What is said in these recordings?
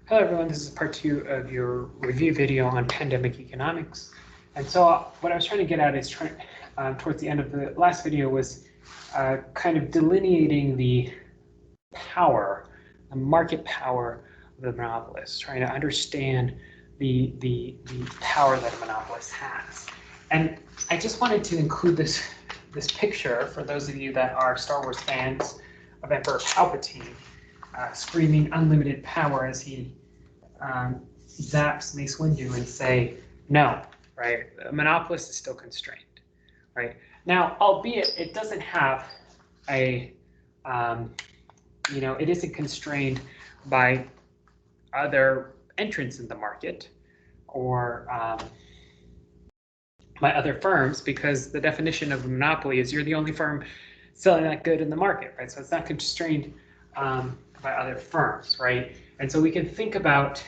Hello everyone, this is part 2 of your review video on pandemic economics. And so what I was trying to get at is towards the end of the last video was kind of delineating the power, the market power of the monopolist, trying to understand the power that a monopolist has. And I just wanted to include this picture for those of you that are Star Wars fans of Emperor Palpatine screaming unlimited power as he zaps Mace Windu and say, no, right? A monopolist is still constrained, right? Now, albeit it doesn't have a, it isn't constrained by other entrants in the market or by other firms, because the definition of a monopoly is you're the only firm selling that good in the market, right? So it's not constrained by other firms, right? And so we can think about,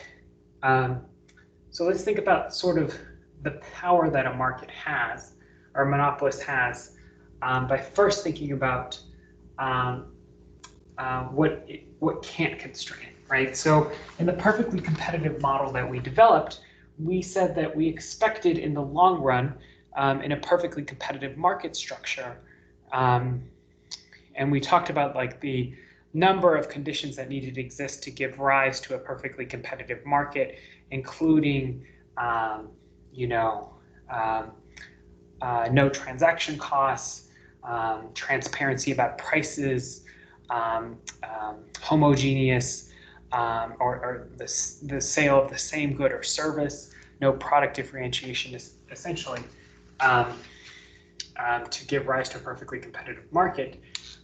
so let's think about sort of the power that a market has, or a monopolist has, by first thinking about what can't constrain, right? So in the perfectly competitive model that we developed, we said that we expected in the long run, in a perfectly competitive market structure, and we talked about like the number of conditions that needed to exist to give rise to a perfectly competitive market, including, no transaction costs, transparency about prices, homogeneous or the sale of the same good or service, no product differentiation, is essentially to give rise to a perfectly competitive market.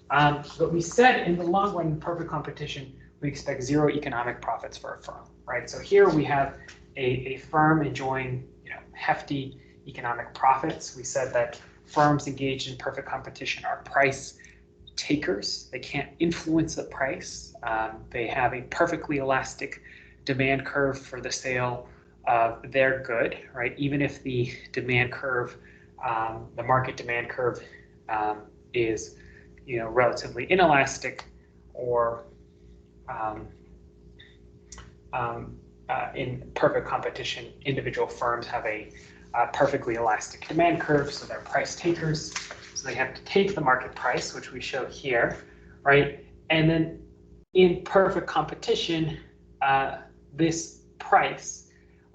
But we said in the long run, in perfect competition, we expect zero economic profits for a firm, right? So here we have a firm enjoying, hefty economic profits. We said that firms engaged in perfect competition are price takers. They can't influence the price. They have a perfectly elastic demand curve for the sale of their good, right? Even if the demand curve, the market demand curve is relatively inelastic, or in perfect competition, individual firms have a perfectly elastic demand curve, so they're price takers. So they have to take the market price, which we show here, right? And then in perfect competition, this price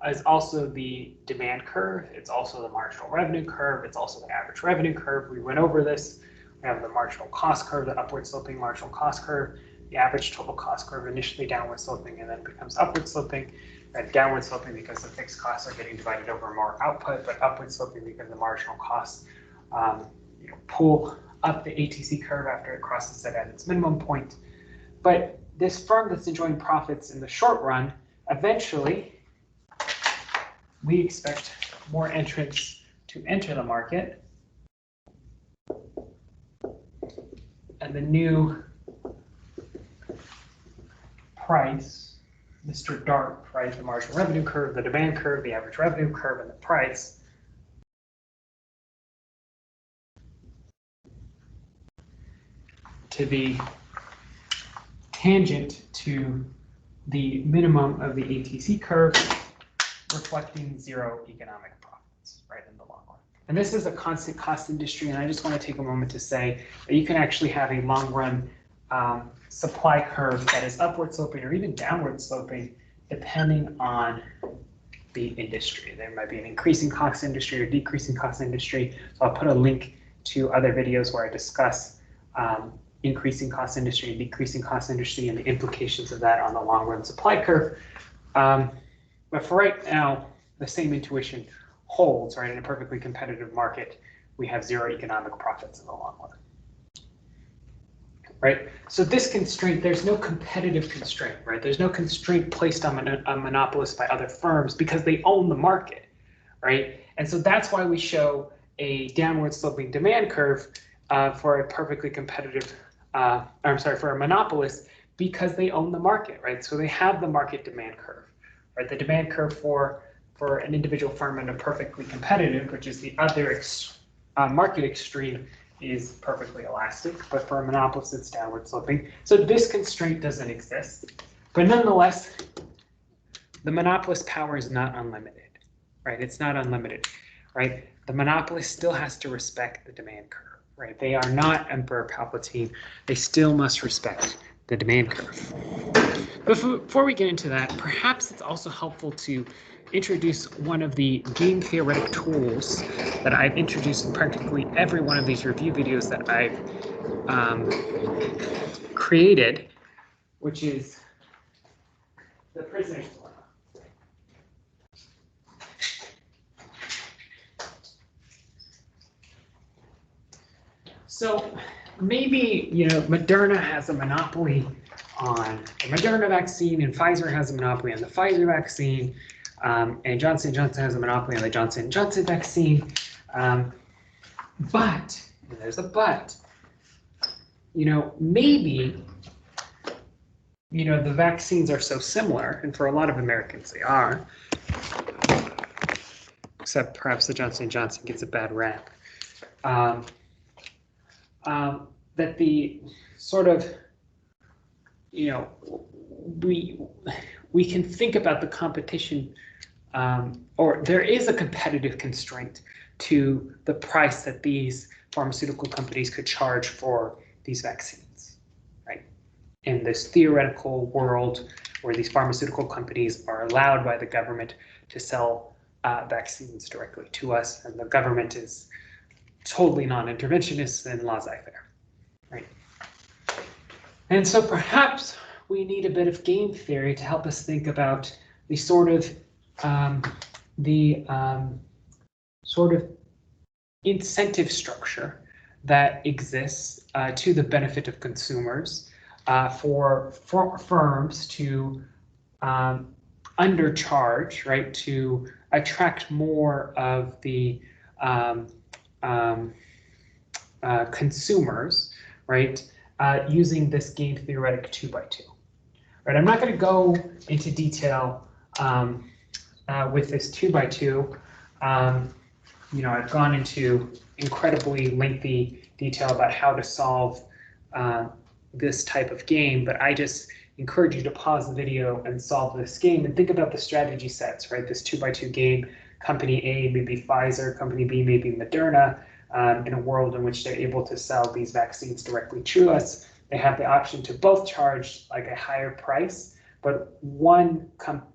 is also the demand curve. It's also the marginal revenue curve. It's also the average revenue curve. We went over this. We have the marginal cost curve, the upward sloping marginal cost curve, the average total cost curve, initially downward sloping and then becomes upward sloping, and downward sloping because the fixed costs are getting divided over more output, but upward sloping because the marginal costs pull up the ATC curve after it crosses it at its minimum point. But this firm that's enjoying profits in the short run, eventually we expect more entrants to enter the market, and the new price, Mr. Dark, right, the marginal revenue curve, the demand curve, the average revenue curve, and the price to be tangent to the minimum of the ATC curve, reflecting zero economic profits, right, in the long run. And this is a constant cost industry, and I just want to take a moment to say that you can actually have a long run supply curve that is upward sloping or even downward sloping, depending on the industry. There might be an increasing cost industry or decreasing cost industry. So I'll put a link to other videos where I discuss increasing cost industry and decreasing cost industry and the implications of that on the long run supply curve. But for right now, the same intuition holds, right? In a perfectly competitive market, we have zero economic profits in the long run. Right? So this constraint, there's no competitive constraint, right? There's no constraint placed on a monopolist by other firms because they own the market, right? And so that's why we show a downward sloping demand curve for a perfectly competitive, for a monopolist, because they own the market, right? So they have the market demand curve, right? The demand curve for an individual firm in a perfectly competitive, which is the other market extreme, is perfectly elastic, but for a monopolist, it's downward sloping. So this constraint doesn't exist. But nonetheless, the monopolist power is not unlimited, right? It's not unlimited, right? The monopolist still has to respect the demand curve, right? They are not Emperor Palpatine. They still must respect the demand curve. But before we get into that, perhaps it's also helpful to introduce one of the game theoretic tools that I've introduced in practically every one of these review videos that I've created, which is the prisoner's dilemma. So maybe, you know, Moderna has a monopoly on the Moderna vaccine, and Pfizer has a monopoly on the Pfizer vaccine, and Johnson & Johnson has a monopoly on the Johnson & Johnson vaccine. But, and there's a but, you know, maybe, you know, the vaccines are so similar, and for a lot of Americans they are, except perhaps the Johnson & Johnson gets a bad rap, that the sort of, you know, we can think about the competition, or there is a competitive constraint to the price that these pharmaceutical companies could charge for these vaccines, right? In this theoretical world where these pharmaceutical companies are allowed by the government to sell vaccines directly to us, and the government is totally non-interventionist and laissez-faire, right? And so perhaps we need a bit of game theory to help us think about the sort of incentive structure that exists to the benefit of consumers for firms to undercharge, right, to attract more of the consumers, right, using this game theoretic 2x2. Right, I'm not going to go into detail with this 2x2. You know, I've gone into incredibly lengthy detail about how to solve this type of game, but I just encourage you to pause the video and solve this game and think about the strategy sets, right? This 2x2 game, company A may be Pfizer, company B may be Moderna, in a world in which they're able to sell these vaccines directly to us. They have the option to both charge like a higher price, but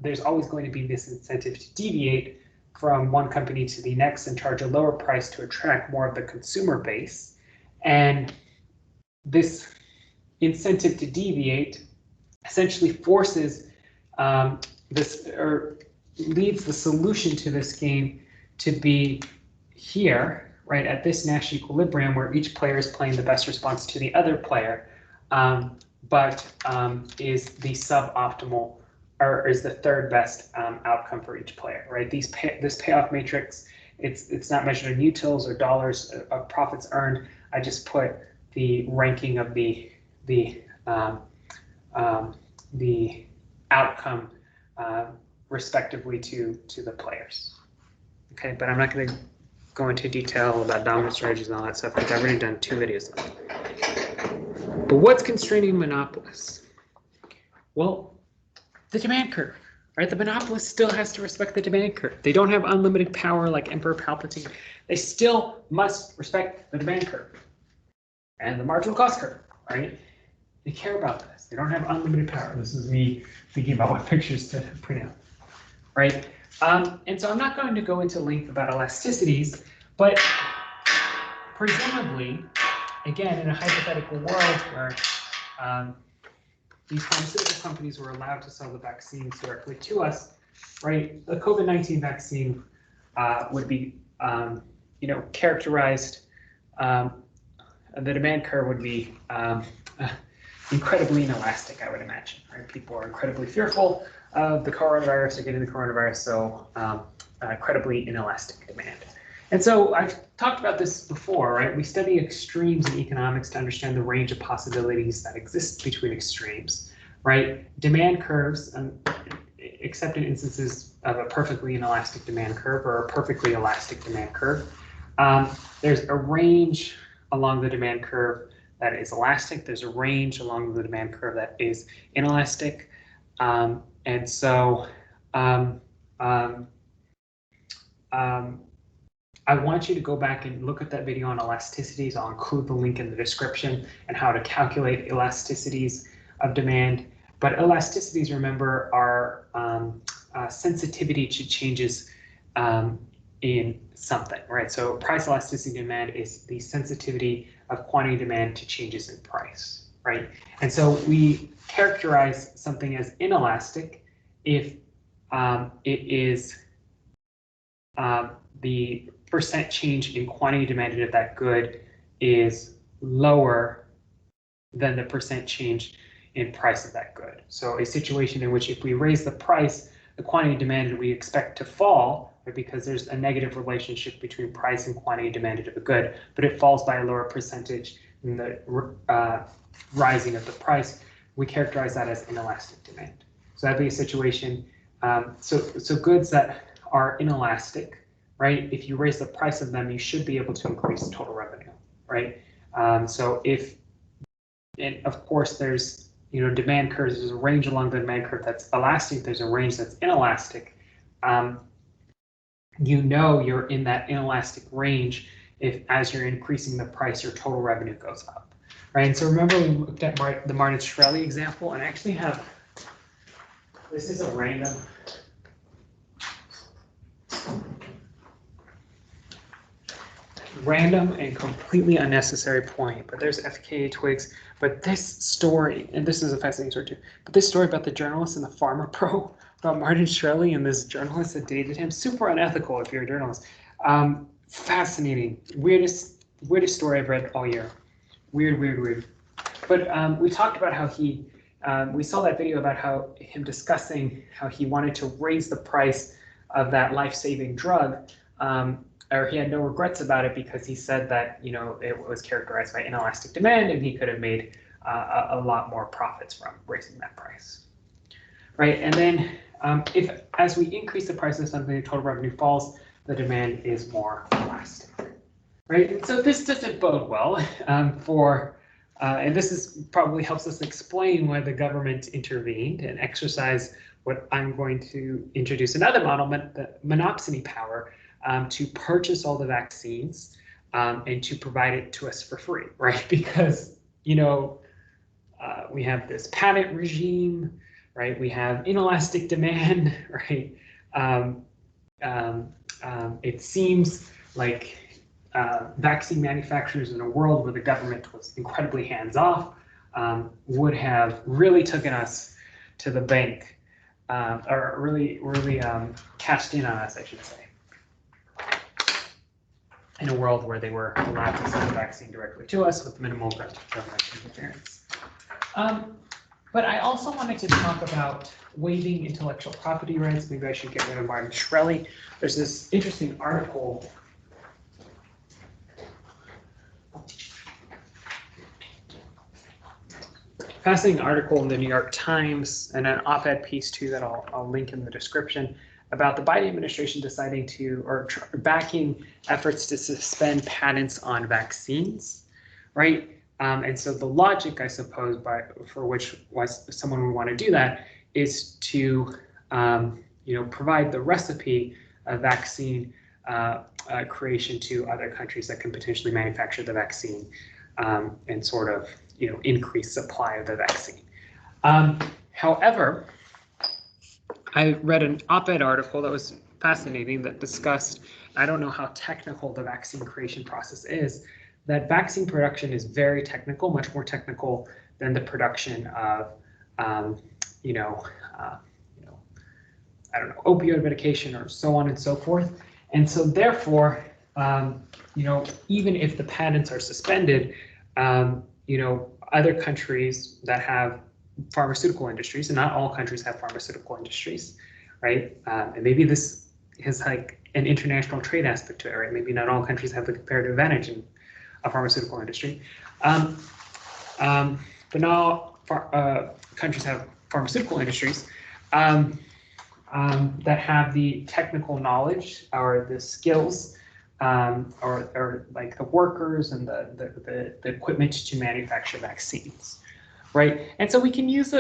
there's always going to be this incentive to deviate from one company to the next and charge a lower price to attract more of the consumer base. And this incentive to deviate essentially forces this, or leads the solution to this game to be here, right, at this Nash equilibrium where each player is playing the best response to the other player, but is the suboptimal, or is the third best outcome for each player, right? This payoff matrix, it's not measured in utils or dollars of profits earned. I just put the ranking of the outcome respectively to the players. Okay, but I'm not going to go into detail about dominant strategies and all that stuff because I've already done 2 videos on it. But what's constraining monopolists? Well, the demand curve, right? The monopolist still has to respect the demand curve. They don't have unlimited power like Emperor Palpatine. They still must respect the demand curve and the marginal cost curve, right? They care about this. They don't have unlimited power. This is me thinking about what pictures to print out, right? And so I'm not going to go into length about elasticities, but presumably, again, in a hypothetical world where these pharmaceutical companies were allowed to sell the vaccines directly to us, right? The COVID-19 vaccine would be, you know, characterized. The demand curve would be incredibly inelastic, I would imagine. Right? People are incredibly fearful of the coronavirus or getting the coronavirus, so incredibly inelastic demand. And so I've talked about this before, right? We study extremes in economics to understand the range of possibilities that exist between extremes, right? Demand curves, except in instances of a perfectly inelastic demand curve or a perfectly elastic demand curve, there's a range along the demand curve that is elastic. There's a range along the demand curve that is inelastic. And so I want you to go back and look at that video on elasticities. I'll include the link in the description and how to calculate elasticities of demand. But elasticities, remember, are sensitivity to changes in something, right? So price elasticity demand is the sensitivity of quantity demand to changes in price, right? And so we characterize something as inelastic if it is the percent change in quantity demanded of that good is lower than the percent change in price of that good. So a situation in which if we raise the price, the quantity demanded we expect to fall, right, because there's a negative relationship between price and quantity demanded of a good, but it falls by a lower percentage than the rising of the price. We characterize that as inelastic demand. So that'd be a situation. So goods that are inelastic, right? If you raise the price of them, you should be able to increase total revenue, right? So if, and of course, there's, you know, demand curves. There's a range along the demand curve that's elastic. There's a range that's inelastic. You know you're in that inelastic range if, as you're increasing the price, your total revenue goes up, right? And so remember we looked at the Martin-Shkreli example, and I actually have, this is a random and completely unnecessary point, but there's FKA twigs. But this story, and this is a fascinating story too, but this story about the journalist and the Pharma Pro, about Martin-Shkreli and this journalist that dated him, super unethical if you're a journalist. Fascinating, weirdest story I've read all year. Weird. But we talked about how he, we saw that video about how him discussing how he wanted to raise the price of that life-saving drug, or he had no regrets about it because he said that, you know, it was characterized by inelastic demand and he could have made a lot more profits from raising that price, right? And then if, as we increase the price of something, the total revenue falls, the demand is more elastic, right? And so this doesn't bode well for, and this is probably helps us explain why the government intervened and exercised what I'm going to introduce another model, the monopsony power, to purchase all the vaccines and to provide it to us for free, right? Because, you know, we have this patent regime, right? We have inelastic demand, right? It seems like vaccine manufacturers in a world where the government was incredibly hands-off would have really taken us to the bank, or really cashed in on us, I should say, in a world where they were allowed to send the vaccine directly to us with minimal government interference. But I also wanted to talk about waiving intellectual property rights. Maybe I should get rid of Martin-Shkreli. There's this interesting article. Fascinating article in the New York Times and an op-ed piece too that I'll link in the description about the Biden administration deciding to, or backing efforts to suspend patents on vaccines, right? And so the logic, I suppose, for which someone would want to do that is to, provide the recipe of vaccine creation to other countries that can potentially manufacture the vaccine and sort of, increase supply of the vaccine. However, I read an op-ed article that was fascinating that discussed, I don't know how technical the vaccine creation process is, that vaccine production is very technical, much more technical than the production of, opioid medication or so on and so forth. And so therefore, even if the patents are suspended, other countries that have pharmaceutical industries, and not all countries have pharmaceutical industries, right? And maybe this has like an international trade aspect to it, right? Maybe not all countries have the comparative advantage in a pharmaceutical industry. But not all countries have pharmaceutical industries that have the technical knowledge or the skills or like the workers and the equipment to manufacture vaccines, right? And so we can use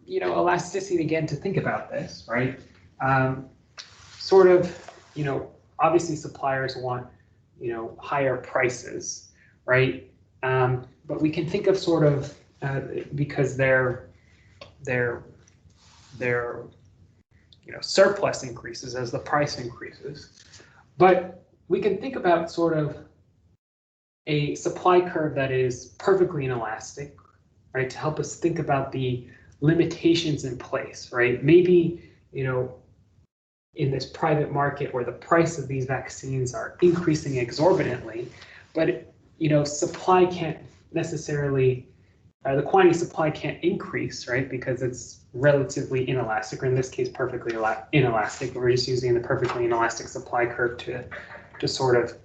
elasticity again to think about this, right? sort of, obviously suppliers want, higher prices, right? But we can think of sort of, because their surplus increases as the price increases. But we can think about sort of a supply curve that is perfectly inelastic, right? To help us think about the limitations in place, right? Maybe, in this private market where the price of these vaccines are increasing exorbitantly, but, supply can't necessarily, the quantity of supply can't increase, right? Because it's relatively inelastic, or in this case, perfectly inelastic. We're just using the perfectly inelastic supply curve to sort of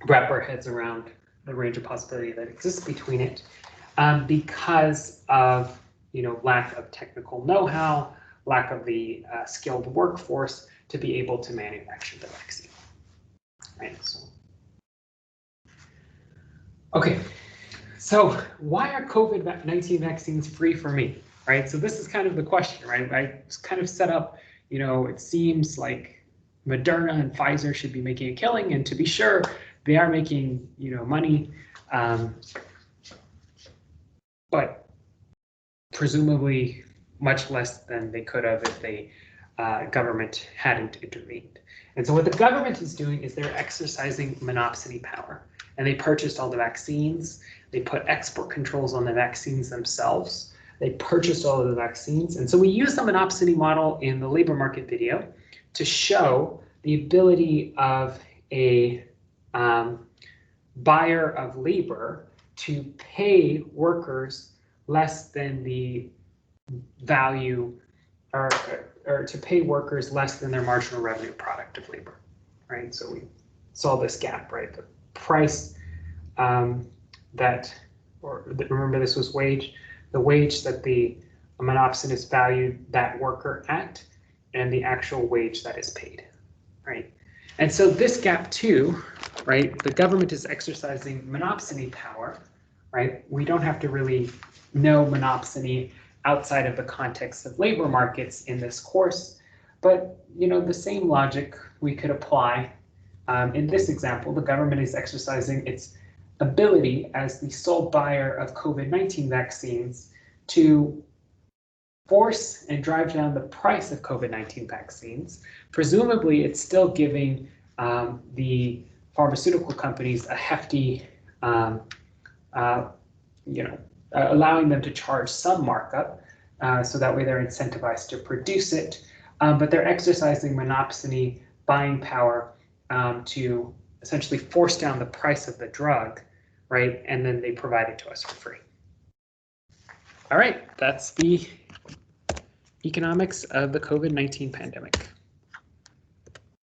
wrap our heads around the range of possibility that exists between it, because of lack of technical know-how, lack of the skilled workforce to be able to manufacture the vaccine. Right. So, okay. So why are COVID-19 vaccines free for me? Right. So this is kind of the question, right? I kind of set up, it seems like Moderna and Pfizer should be making a killing, and to be sure, they are making, money, but presumably much less than they could have if the government hadn't intervened. And so what the government is doing is they're exercising monopsony power, and they purchased all the vaccines. They put export controls on the vaccines themselves. They purchased all of the vaccines. And so we use the monopsony model in the labor market video to show the ability of a buyer of labor to pay workers less than the value, or to pay workers less than their marginal revenue product of labor, right? So we saw this gap, right? The price remember this was wage, the wage that the monopsonist valued that worker at, and the actual wage that is paid, right? And so this gap too, right? The government is exercising monopsony power, right? We don't have to really know monopsony outside of the context of labor markets in this course, but the same logic we could apply in this example. The government is exercising its ability as the sole buyer of COVID-19 vaccines to force and drive down the price of COVID-19 vaccines. Presumably, it's still giving the pharmaceutical companies a hefty, allowing them to charge some markup, so that way they're incentivized to produce it, but they're exercising monopsony buying power to essentially force down the price of the drug, right? And then they provide it to us for free. All right, that's the economics of the COVID-19 pandemic.